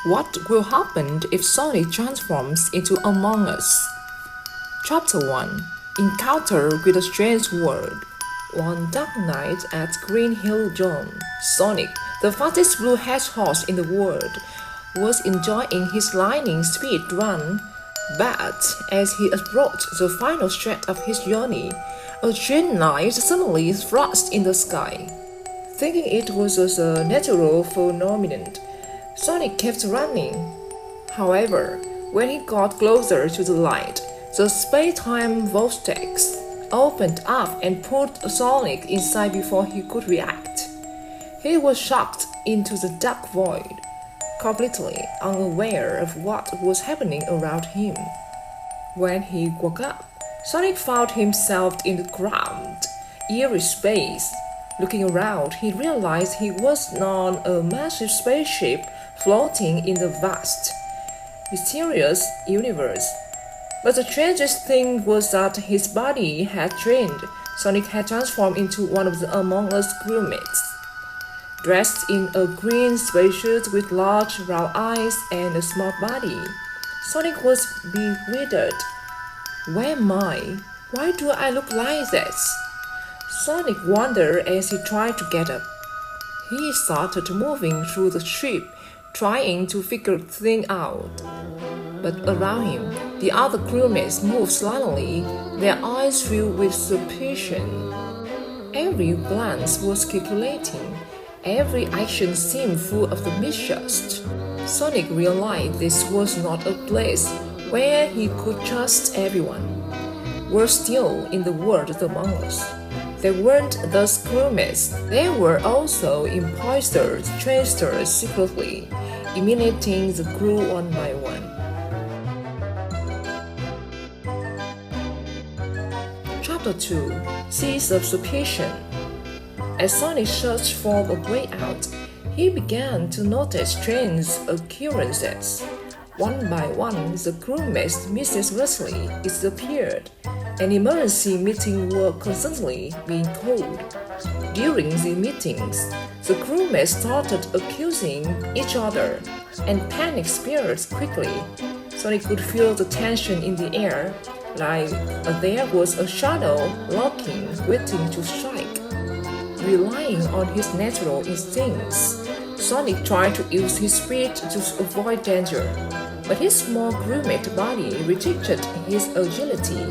What will happen if Sonic transforms into Among Us? Chapter 1 Encounter with a Strange World. One dark night at Green Hill Zone, Sonic, the fastest blue hedgehog in the world, was enjoying his lightning speed run. But as he approached the final stretch of his journey, a strange light suddenly flashed in the sky. Thinking it was a natural phenomenon, Sonic kept running. However, when he got closer to the light, the space-time vortex opened up and pulled Sonic inside before he could react. He was shocked into the dark void, completely unaware of what was happening around him. When he woke up, Sonic found himself in the cramped, eerie space. Looking around, he realized he was on a massive spaceship floating in the vast, mysterious universe. But the strangest thing was that his body had changed. Sonic had transformed into one of the Among Us crewmates. Dressed in a green spacesuit with large round eyes and a small body, Sonic was bewildered. Where am I? Why do I look like this? Sonic wondered as he tried to get up. He started moving through the ship, trying to figure things out. But around him, the other crewmates moved silently, their eyes filled with suspicion. Every glance was calculating. Every action seemed full of the mistrust. Sonic realized this was not a place where he could trust everyone. Worse still, in the world among us, there weren't just crewmates, there were also imposters, tricksters secretly eliminating the crew one by one. Chapter 2 Seeds of Suspicion. As Sonic searched for a way out, he began to notice strange occurrences. One by one, the crewmates mysteriously disappeared, and emergency meetings were constantly being called. During the meetings, the crewmates started accusing each other, and panic spread quickly. Sonic could feel the tension in the air, like there was a shadow lurking, waiting to strike. Relying on his natural instincts, Sonic tried to use his speed to avoid danger, but his small crewmate body rejected his agility.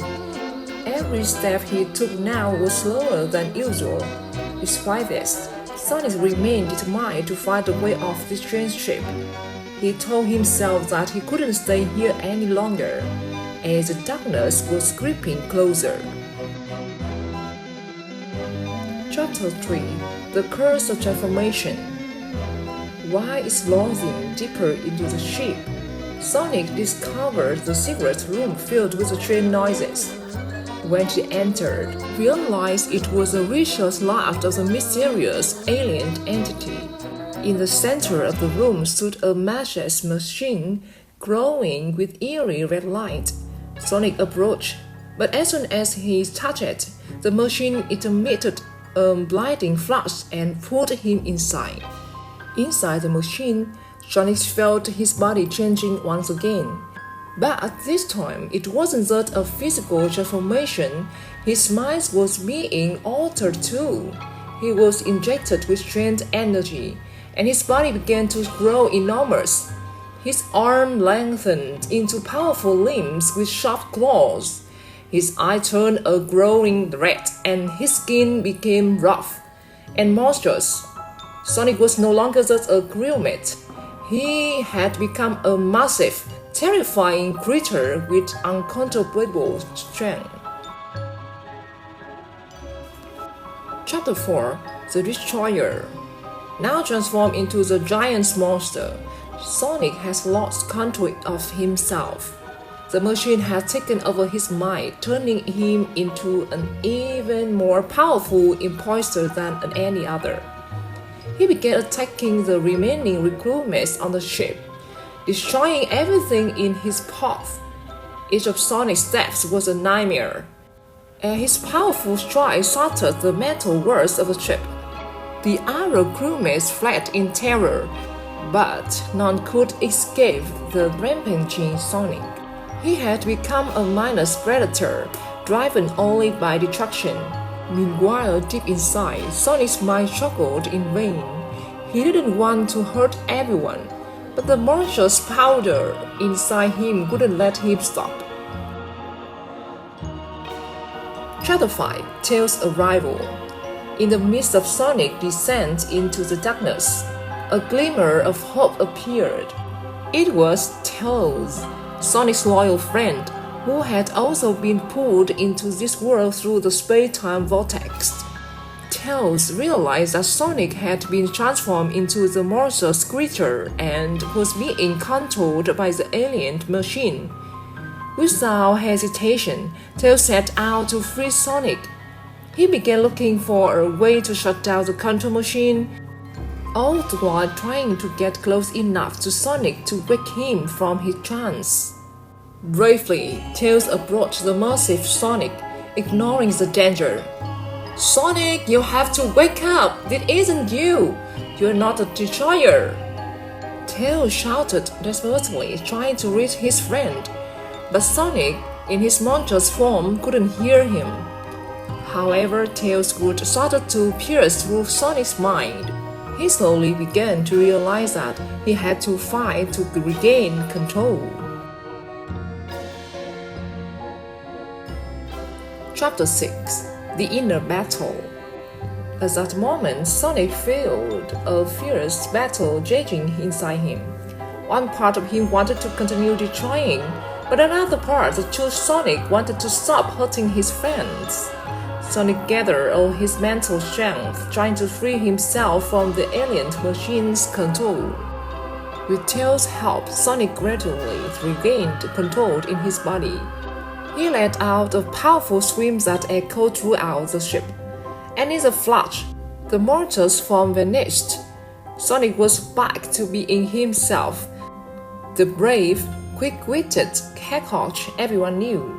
Every step he took now was slower than usual. Despite this, Sonic remained determined to find a way off this strange ship. He told himself that he couldn't stay here any longer, as the darkness was creeping closer. Chapter 3 The Curse of Transformation. While exploring deeper into the ship, Sonic discovered the secret room filled with strange noises. When she entered, he realized it was a research lab of a mysterious alien entity. In the center of the room stood a massive machine glowing with eerie red light. Sonic approached, but as soon as he touched it, the machine emitted a blinding flash and pulled him inside. Inside the machine, Sonic felt his body changing once again. But this time, it wasn't just a physical transformation, his mind was being altered too. He was injected with strange energy, and his body began to grow enormous. His arm lengthened into powerful limbs with sharp claws. His eyes turned a glowing red, and his skin became rough and monstrous. Sonic was no longer just a crewmate. He had become a massive, terrifying creature with uncontrollable strength. Chapter 4 The Destroyer. Now transformed into the giant monster, Sonic has lost control of himself. The machine has taken over his mind, turning him into an even more powerful imposter than any other. He began attacking the remaining recruitmates on the ship, destroying everything in his path. Each of Sonic's steps was a nightmare, and his powerful strike shattered the metal walls of the ship. The other crewmates fled in terror, But none could escape the rampaging Sonic. He had become a mindless predator, driven only by destruction. Meanwhile, deep inside, Sonic's mind struggled in vain. He didn't want to hurt everyone, but the monstrous powder inside him wouldn't let him stop. Chapter 5: Tails' Arrival. In the midst of Sonic's descent into the darkness, a glimmer of hope appeared. It was Tails, Sonic's loyal friend, who had also been pulled into this world through the space-time vortex. Tails realized that Sonic had been transformed into the monstrous creature and was being controlled by the alien machine. Without hesitation, Tails set out to free Sonic. He began looking for a way to shut down the control machine, all the while trying to get close enough to Sonic to wake him from his trance. Bravely, Tails approached the massive Sonic, ignoring the danger. "Sonic, you have to wake up! It isn't you! You're not a destroyer!" Tails shouted desperately, trying to reach his friend. But Sonic, in his monstrous form, couldn't hear him. However, Tails would started to pierce through Sonic's mind. He slowly began to realize that he had to fight to regain control. Chapter 6: The Inner Battle. At that moment, Sonic felt a fierce battle raging inside him. One part of him wanted to continue destroying, but another part, the true Sonic, wanted to stop hurting his friends. Sonic gathered all his mental strength, trying to free himself from the alien machine's control. With Tails' help, Sonic gradually regained control in his body. He let out a powerful scream that echoed throughout the ship, and in a flash, the monster's form vanished. Sonic was back to being himself, the brave, quick-witted hedgehog everyone knew.